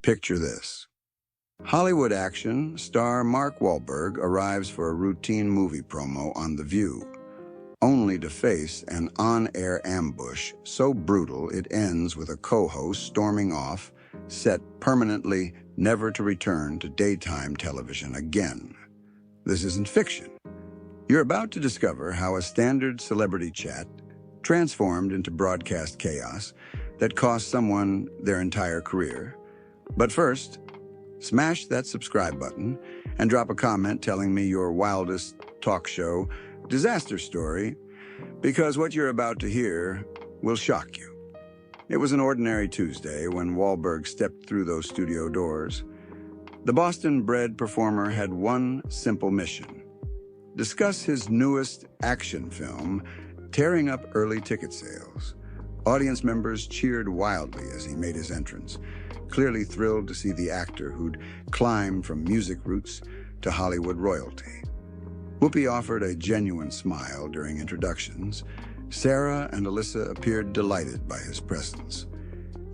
Picture this. Hollywood action star Mark Wahlberg arrives for a routine movie promo on The View, only to face an on-air ambush so brutal it ends with a co-host storming off, set permanently never to return to daytime television again. This isn't fiction. You're about to discover how a standard celebrity chat transformed into broadcast chaos that cost someone their entire career. But first, smash that subscribe button and drop a comment telling me your wildest talk show disaster story, because what you're about to hear will shock you. It was an ordinary Tuesday when Wahlberg stepped through those studio doors. The Boston-bred performer had one simple mission: discuss his newest action film, tearing up early ticket sales. Audience members cheered wildly as he made his entrance, clearly thrilled to see the actor who'd climbed from music roots to Hollywood royalty. Whoopi offered a genuine smile during introductions. Sarah and Alyssa appeared delighted by his presence.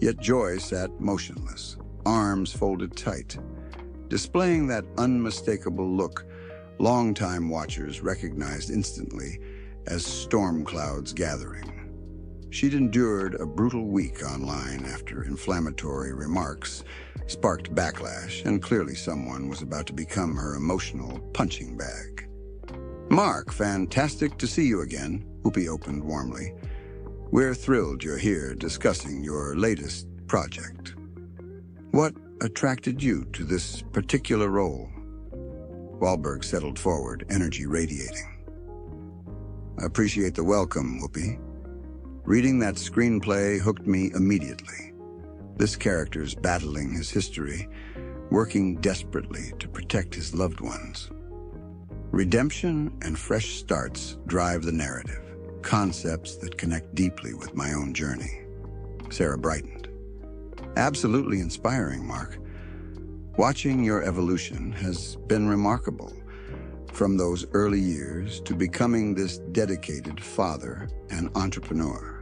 Yet Joy sat motionless, arms folded tight, displaying that unmistakable look longtime watchers recognized instantly as storm clouds gathering. She'd endured a brutal week online after inflammatory remarks sparked backlash, and clearly someone was about to become her emotional punching bag. "Mark, fantastic to see you again," Whoopi opened warmly. "We're thrilled you're here discussing your latest project. What attracted you to this particular role?" Wahlberg settled forward, energy radiating. "I appreciate the welcome, Whoopi. Reading that screenplay hooked me immediately. This character's battling his history, working desperately to protect his loved ones. Redemption and fresh starts drive the narrative, concepts that connect deeply with my own journey." Sarah brightened. "Absolutely inspiring, Mark. Watching your evolution has been remarkable, from those early years to becoming this dedicated father and entrepreneur."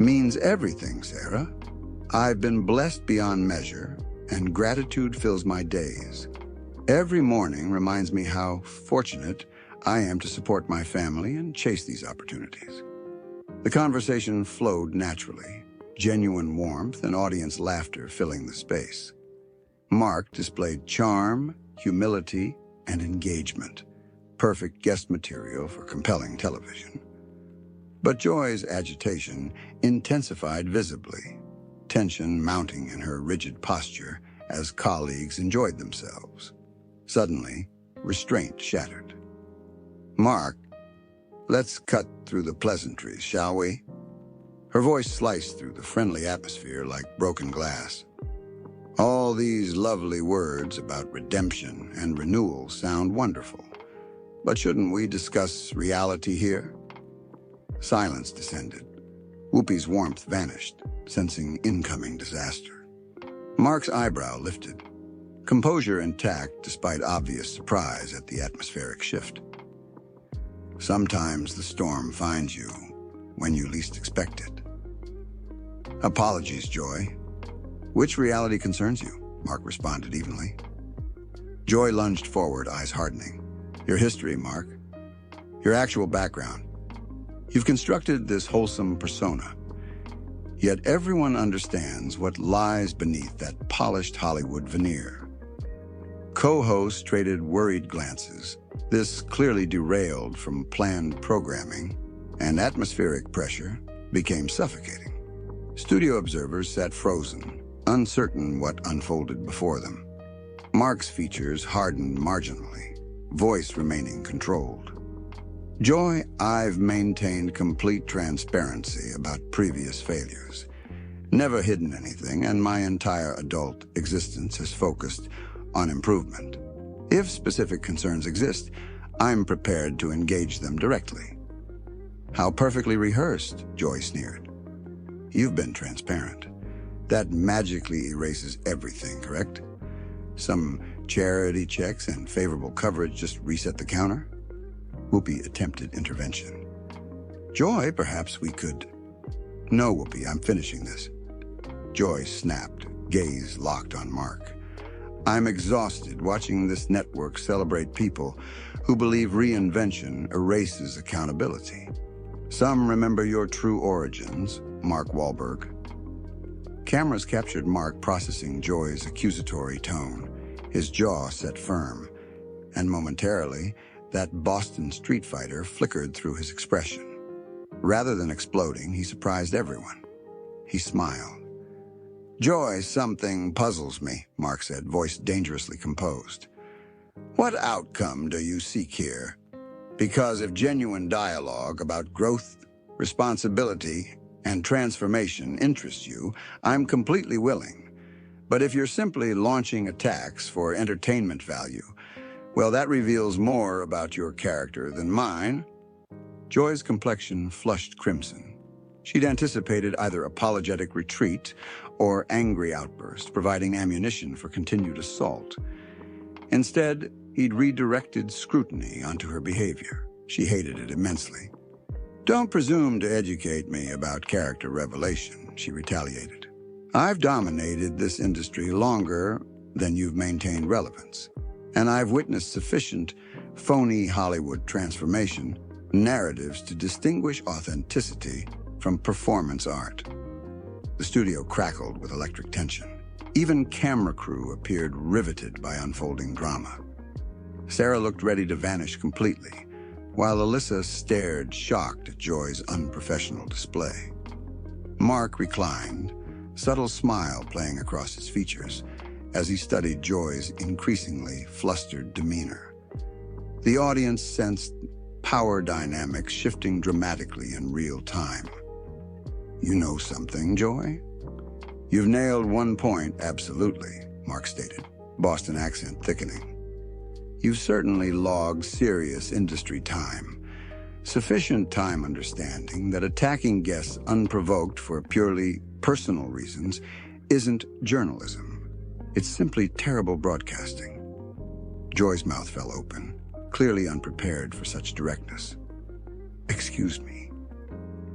"Means everything, Sarah. I've been blessed beyond measure, and gratitude fills my days. Every morning reminds me how fortunate I am to support my family and chase these opportunities." The conversation flowed naturally, genuine warmth and audience laughter filling the space. Mark displayed charm, humility, and engagement, perfect guest material for compelling television. But Joy's agitation intensified visibly, tension mounting in her rigid posture as colleagues enjoyed themselves. Suddenly, restraint shattered. "Mark, let's cut through the pleasantries, shall we?" Her voice sliced through the friendly atmosphere like broken glass. "All these lovely words about redemption and renewal sound wonderful, but shouldn't we discuss reality here?" Silence descended. Whoopi's warmth vanished, sensing incoming disaster. Mark's eyebrow lifted, composure intact despite obvious surprise at the atmospheric shift. "Sometimes the storm finds you when you least expect it." "Apologies, Joy. Which reality concerns you?" Mark responded evenly. Joy lunged forward, eyes hardening. "Your history, Mark. Your actual background. You've constructed this wholesome persona, yet everyone understands what lies beneath that polished Hollywood veneer." Co-hosts traded worried glances. This clearly derailed from planned programming, and atmospheric pressure became suffocating. Studio observers sat frozen, uncertain what unfolded before them. Mark's features hardened marginally, voice remaining controlled. "Joy, I've maintained complete transparency about previous failures. Never hidden anything, and my entire adult existence has focused on improvement. If specific concerns exist, I'm prepared to engage them directly." "How perfectly rehearsed," Joy sneered. "You've been transparent. That magically erases everything, correct? Some charity checks and favorable coverage just reset the counter?" Whoopi attempted intervention. "Joy, perhaps we could—" "No, Whoopi, I'm finishing this." Joy snapped, gaze locked on Mark. I'm exhausted watching this network celebrate people who believe reinvention erases accountability. Some remember your true origins, Mark Wahlberg. Cameras captured Mark processing Joy's accusatory tone, his jaw set firm, and momentarily, that Boston street fighter flickered through his expression. Rather than exploding, he surprised everyone. He smiled. "Joy, something puzzles me," Mark said, voice dangerously composed. "What outcome do you seek here? Because if genuine dialogue about growth, responsibility, and transformation interests you, I'm completely willing. But if you're simply launching attacks for entertainment value, well, that reveals more about your character than mine." Joy's complexion flushed crimson. She'd anticipated either apologetic retreat or angry outburst, providing ammunition for continued assault. Instead, he'd redirected scrutiny onto her behavior. She hated it immensely. "Don't presume to educate me about character revelation," she retaliated. "I've dominated this industry longer than you've maintained relevance, and I've witnessed sufficient phony Hollywood transformation narratives to distinguish authenticity from performance art." The studio crackled with electric tension. Even camera crew appeared riveted by unfolding drama. Sarah looked ready to vanish completely, while Alyssa stared shocked at Joy's unprofessional display. Mark reclined, subtle smile playing across his features as he studied Joy's increasingly flustered demeanor. The audience sensed power dynamics shifting dramatically in real time. "You know something, Joy?" "You've nailed one point, absolutely," Mark stated, Boston accent thickening. "You've certainly logged serious industry time. Sufficient time understanding that attacking guests unprovoked for purely personal reasons isn't journalism. It's simply terrible broadcasting." Joy's mouth fell open, clearly unprepared for such directness. "Excuse me.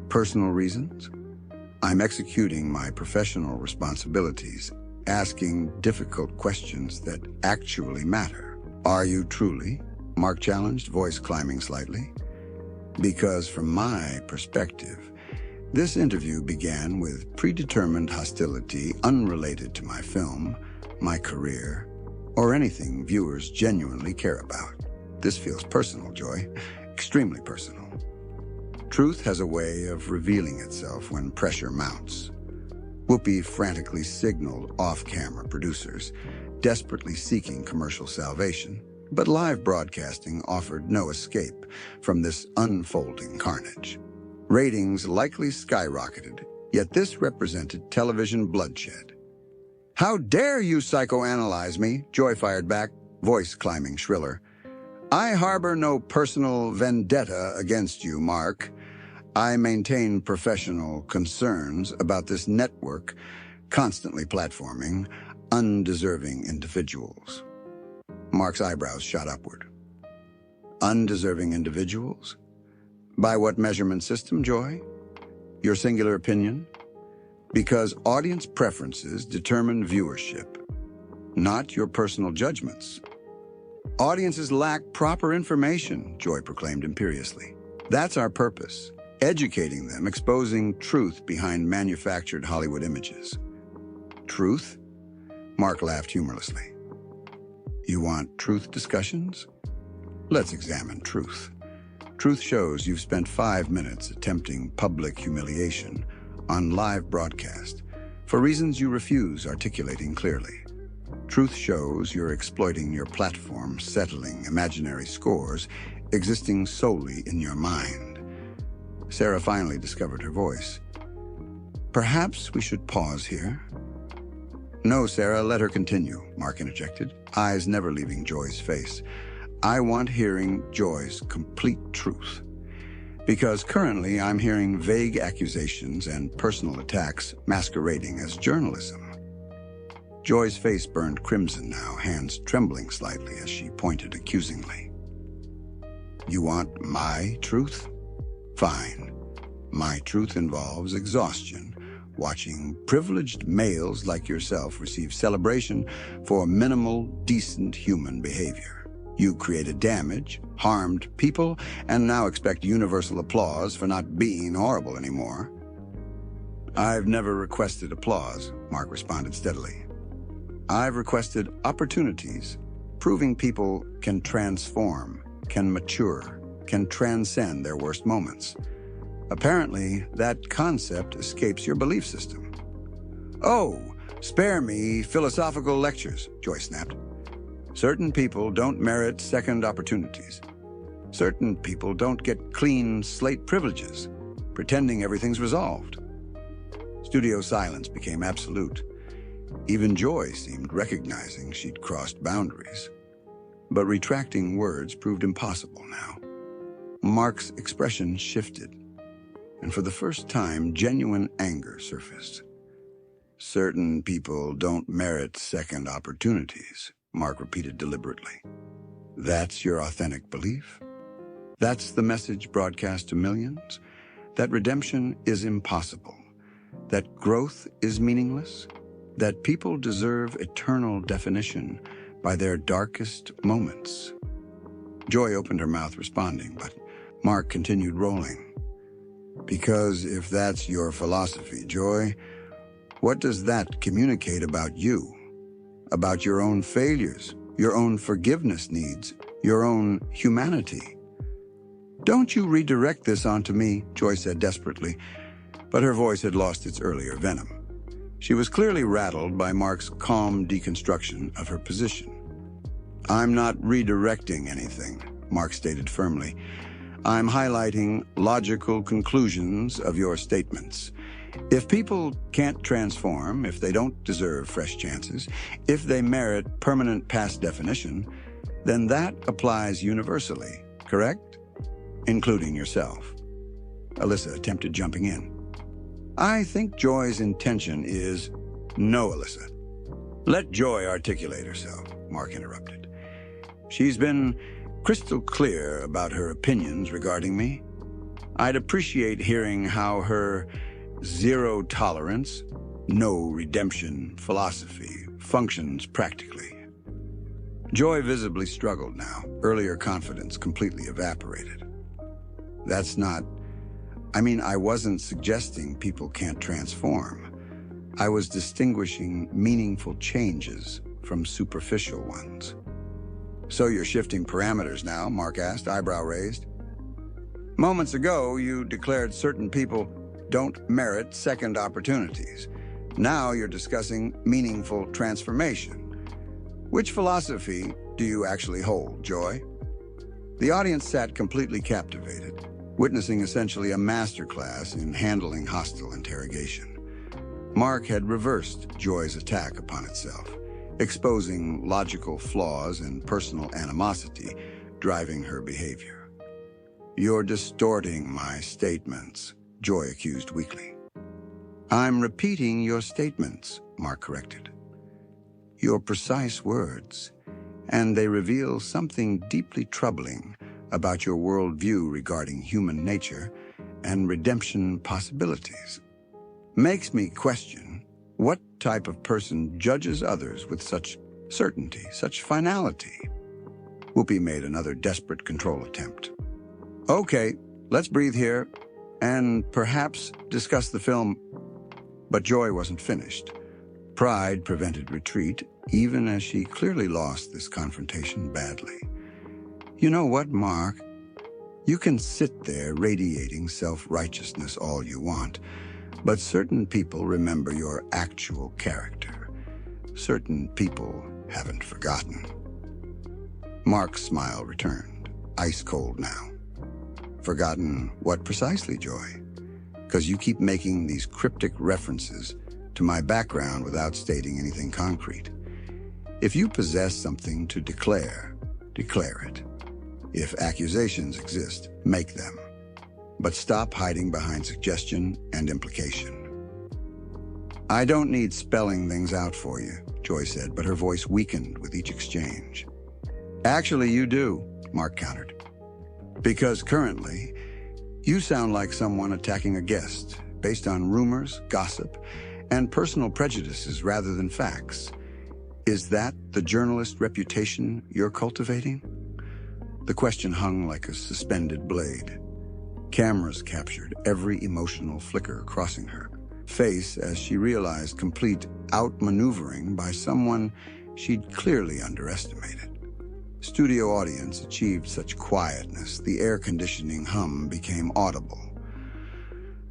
Personal reasons? I'm executing my professional responsibilities, asking difficult questions that actually matter." "Are you truly?" Mark challenged, voice climbing slightly. "Because from my perspective, this interview began with predetermined hostility unrelated to my film, my career, or anything viewers genuinely care about. This feels personal, Joy, extremely personal. Truth has a way of revealing itself when pressure mounts." Whoopi frantically signaled off-camera producers, desperately seeking commercial salvation, but live broadcasting offered no escape from this unfolding carnage. Ratings likely skyrocketed, yet this represented television bloodshed. "How dare you psychoanalyze me?" Joy fired back, voice climbing shriller. "I harbor no personal vendetta against you, Mark. I maintain professional concerns about this network constantly platforming undeserving individuals." Mark's eyebrows shot upward. "Undeserving individuals? By what measurement system, Joy? Your singular opinion? Because audience preferences determine viewership, not your personal judgments." "Audiences lack proper information," Joy proclaimed imperiously. "That's our purpose. Educating them, exposing truth behind manufactured Hollywood images." "Truth?" Mark laughed humorlessly. "You want truth discussions? Let's examine truth. Truth shows you've spent 5 minutes attempting public humiliation on live broadcast for reasons you refuse articulating clearly. Truth shows you're exploiting your platform, settling imaginary scores existing solely in your mind." Sarah finally discovered her voice. "Perhaps we should pause here." "No, Sarah, let her continue," Mark interjected, eyes never leaving Joy's face. "I want hearing Joy's complete truth. Because currently I'm hearing vague accusations and personal attacks masquerading as journalism." Joy's face burned crimson now, hands trembling slightly as she pointed accusingly. "You want my truth? Fine. My truth involves exhaustion, watching privileged males like yourself receive celebration for minimal, decent human behavior. You created damage, harmed people, and now expect universal applause for not being horrible anymore. I've never requested applause, Mark responded steadily. I've requested opportunities, proving people can transform, can mature, can transcend their worst moments. Apparently, that concept escapes your belief system. Oh, spare me philosophical lectures, Joy snapped. Certain people don't merit second opportunities. Certain people don't get clean slate privileges, pretending everything's resolved. Studio silence became absolute. Even Joy seemed recognizing she'd crossed boundaries. But retracting words proved impossible now. Mark's expression shifted, and for the first time, genuine anger surfaced. Certain people don't merit second opportunities, Mark repeated deliberately. That's your authentic belief? That's the message broadcast to millions? That redemption is impossible? That growth is meaningless? That people deserve eternal definition by their darkest moments? Joy opened her mouth responding, but Mark continued rolling. Because if that's your philosophy, Joy, what does that communicate about you? About your own failures, your own forgiveness needs, your own humanity? Don't you redirect this onto me, Joy said desperately, but her voice had lost its earlier venom. She was clearly rattled by Mark's calm deconstruction of her position. I'm not redirecting anything, Mark stated firmly. I'm highlighting logical conclusions of your statements. If people can't transform, if they don't deserve fresh chances, if they merit permanent past definition, then that applies universally, correct? Including yourself. Alyssa attempted jumping in. I think Joy's intention is no, Alyssa. Let Joy articulate herself, Mark interrupted. She's been crystal clear about her opinions regarding me. I'd appreciate hearing how her zero tolerance, no redemption philosophy functions practically. Joy visibly struggled now. Earlier confidence completely evaporated. I wasn't suggesting people can't transform. I was distinguishing meaningful changes from superficial ones. So you're shifting parameters now, Mark asked, eyebrow raised. Moments ago, you declared certain people don't merit second opportunities. Now you're discussing meaningful transformation. Which philosophy do you actually hold, Joy? The audience sat completely captivated, witnessing essentially a masterclass in handling hostile interrogation. Mark had reversed Joy's attack upon itself, exposing logical flaws and personal animosity driving her behavior. You're distorting my statements, Joy accused weakly. I'm repeating your statements, Mark corrected. Your precise words, and they reveal something deeply troubling about your worldview regarding human nature and redemption possibilities. Makes me question what type of person judges others with such certainty, such finality. Whoopi made another desperate control attempt. Okay, let's breathe here and perhaps discuss the film. But Joy wasn't finished. Pride prevented retreat, even as she clearly lost this confrontation badly. You know what, Mark? You can sit there radiating self-righteousness all you want, but certain people remember your actual character. Certain people haven't forgotten. Mark's smile returned, ice cold now. Forgotten what precisely, Joy? Because you keep making these cryptic references to my background without stating anything concrete. If you possess something to declare, declare it. If accusations exist, make them. But stop hiding behind suggestion and implication. I don't need spelling things out for you, Joy said, but her voice weakened with each exchange. Actually, you do, Mark countered. Because currently, you sound like someone attacking a guest, based on rumors, gossip, and personal prejudices rather than facts. Is that the journalist reputation you're cultivating? The question hung like a suspended blade. Cameras captured every emotional flicker crossing her face as she realized complete outmaneuvering by someone she'd clearly underestimated. Studio audience achieved such quietness, the air conditioning hum became audible.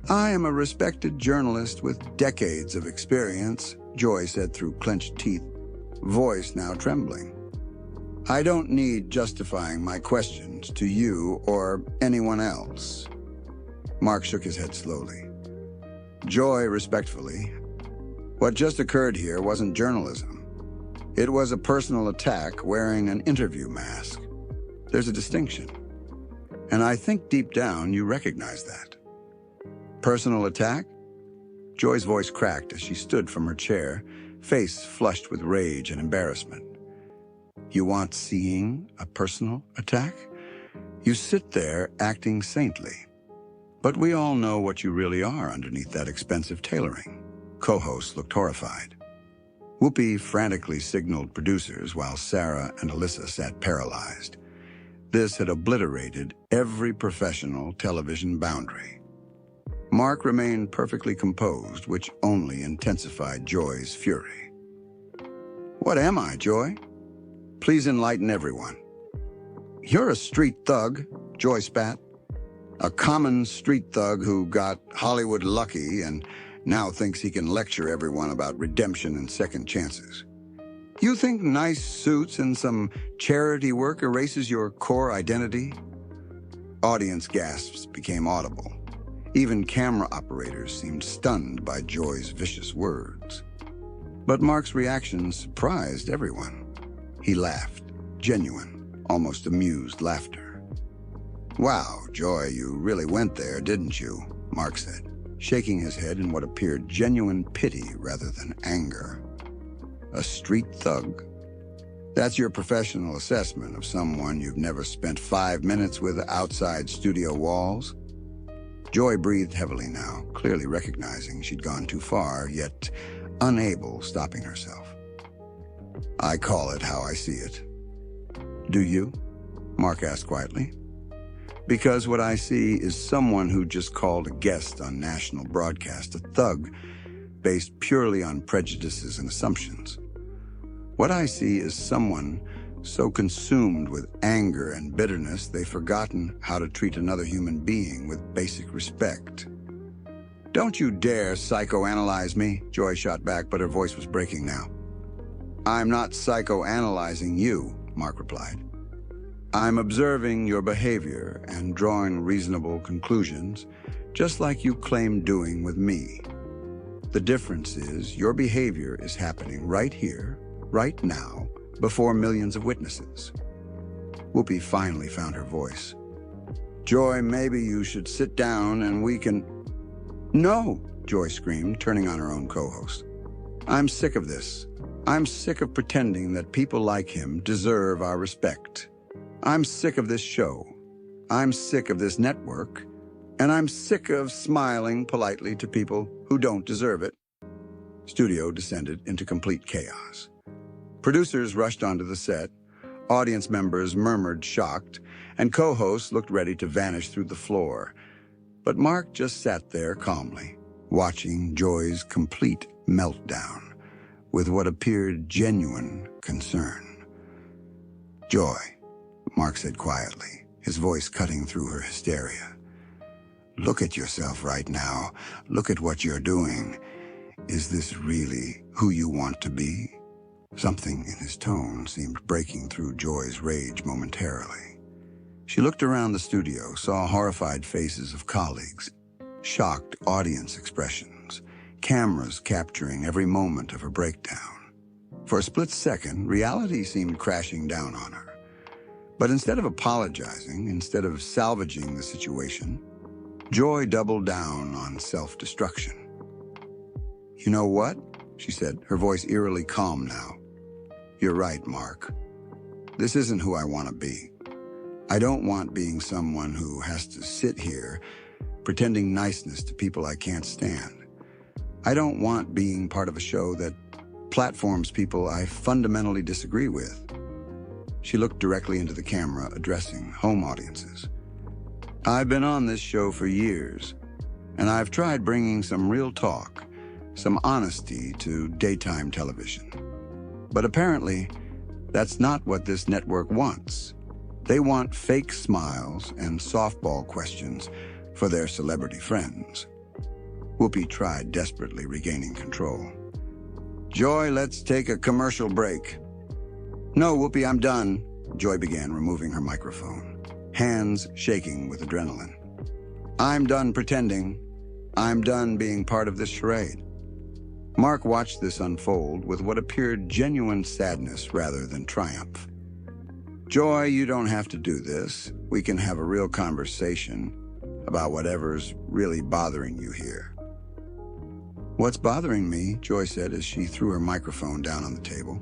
"I am a respected journalist with decades of experience," Joy said through clenched teeth, voice now trembling. "I don't need justifying my questions to you or anyone else." Mark shook his head slowly. "Joy, respectfully, what just occurred here wasn't journalism. It was a personal attack wearing an interview mask. There's a distinction. And I think deep down you recognize that." "Personal attack?" Joy's voice cracked as she stood from her chair, face flushed with rage and embarrassment. "You want seeing a personal attack? You sit there acting saintly. But we all know what you really are underneath that expensive tailoring." Co-hosts looked horrified. Whoopi frantically signaled producers while Sarah and Alyssa sat paralyzed. This had obliterated every professional television boundary. Mark remained perfectly composed, which only intensified Joy's fury. "What am I, Joy? Please enlighten everyone." "You're a street thug," Joy spat. "A common street thug who got Hollywood lucky and now thinks he can lecture everyone about redemption and second chances. You think nice suits and some charity work erases your core identity?" Audience gasps became audible. Even camera operators seemed stunned by Joy's vicious words. But Mark's reaction surprised everyone. He laughed, genuine, almost amused laughter. "Wow, Joy, you really went there, didn't you?" Mark said, shaking his head in what appeared genuine pity rather than anger. "A street thug? That's your professional assessment of someone you've never spent 5 minutes with outside studio walls?" Joy breathed heavily now, clearly recognizing she'd gone too far, yet unable stopping herself. "I call it how I see it." "Do you?" Mark asked quietly. "Because what I see is someone who just called a guest on national broadcast a thug based purely on prejudices and assumptions. What I see is someone so consumed with anger and bitterness they've forgotten how to treat another human being with basic respect." "Don't you dare psychoanalyze me," Joy shot back, but her voice was breaking now. "I'm not psychoanalyzing you," Mark replied. "I'm observing your behavior and drawing reasonable conclusions, just like you claimed doing with me. The difference is your behavior is happening right here, right now, before millions of witnesses." Whoopi finally found her voice. "Joy, maybe you should sit down and we can—" "No!" Joy screamed, turning on her own co-host. "I'm sick of this. I'm sick of pretending that people like him deserve our respect. I'm sick of this show. I'm sick of this network. And I'm sick of smiling politely to people who don't deserve it." Studio descended into complete chaos. Producers rushed onto the set, audience members murmured shocked, and co-hosts looked ready to vanish through the floor. But Mark just sat there calmly, watching Joy's complete meltdown, with what appeared genuine concern. "Joy," Mark said quietly, his voice cutting through her hysteria. "Look at yourself right now. Look at what you're doing. Is this really who you want to be?" Something in his tone seemed breaking through Joy's rage momentarily. She looked around the studio, saw horrified faces of colleagues, shocked audience expressions, cameras capturing every moment of her breakdown. For a split second, reality seemed crashing down on her. But instead of apologizing, instead of salvaging the situation, Joy doubled down on self-destruction. "You know what?" she said, her voice eerily calm now. "You're right, Mark. This isn't who I want to be. I don't want being someone who has to sit here pretending niceness to people I can't stand. I don't want being part of a show that platforms people I fundamentally disagree with. She looked directly into the camera, addressing home audiences. I've been on this show for years, and I've tried bringing some real talk, some honesty to daytime television. But apparently, that's not what this network wants. They want fake smiles and softball questions for their celebrity friends. Whoopi tried desperately regaining control. Joy, let's take a commercial break. No, Whoopi, I'm done, Joy began, removing her microphone, hands shaking with adrenaline. I'm done pretending. I'm done being part of this charade. Mark watched this unfold with what appeared genuine sadness rather than triumph. Joy, you don't have to do this. We can have a real conversation about whatever's really bothering you here. What's bothering me, Joy said as she threw her microphone down on the table,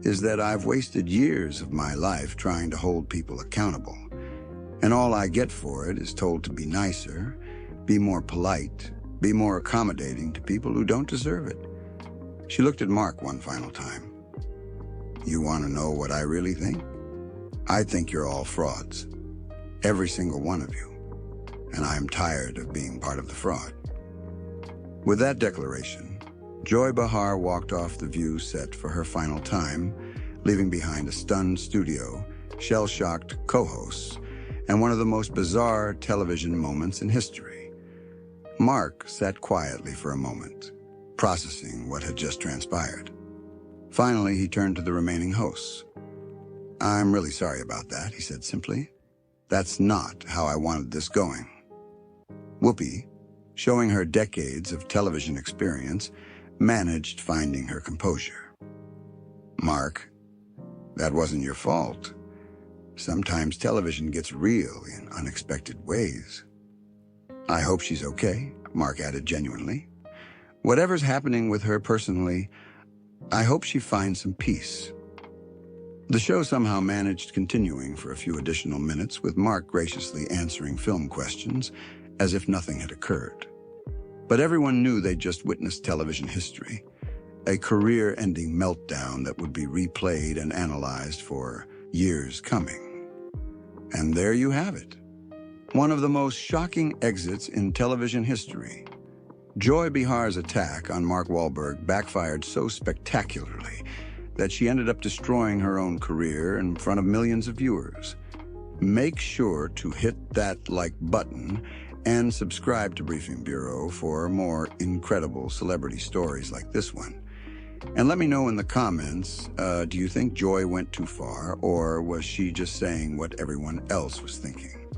is that I've wasted years of my life trying to hold people accountable, and all I get for it is told to be nicer, be more polite, be more accommodating to people who don't deserve it. She looked at Mark one final time. You want to know what I really think? I think you're all frauds. Every single one of you. And I'm tired of being part of the fraud. With that declaration, Joy Behar walked off the View set for her final time, leaving behind a stunned studio, shell-shocked co-hosts, and one of the most bizarre television moments in history. Mark sat quietly for a moment, processing what had just transpired. Finally, he turned to the remaining hosts. I'm really sorry about that, he said simply. That's not how I wanted this going. Whoopi, showing her decades of television experience, managed finding her composure. Mark, that wasn't your fault. Sometimes television gets real in unexpected ways. I hope she's okay, Mark added genuinely. Whatever's happening with her personally, I hope she finds some peace. The show somehow managed continuing for a few additional minutes, with Mark graciously answering film questions as if nothing had occurred. But everyone knew they'd just witnessed television history, a career-ending meltdown that would be replayed and analyzed for years coming. And there you have it. One of the most shocking exits in television history. Joy Behar's attack on Mark Wahlberg backfired so spectacularly that she ended up destroying her own career in front of millions of viewers. Make sure to hit that like button and subscribe to Briefing Bureau for more incredible celebrity stories like this one. And let me know in the comments, do you think Joy went too far, or was she just saying what everyone else was thinking?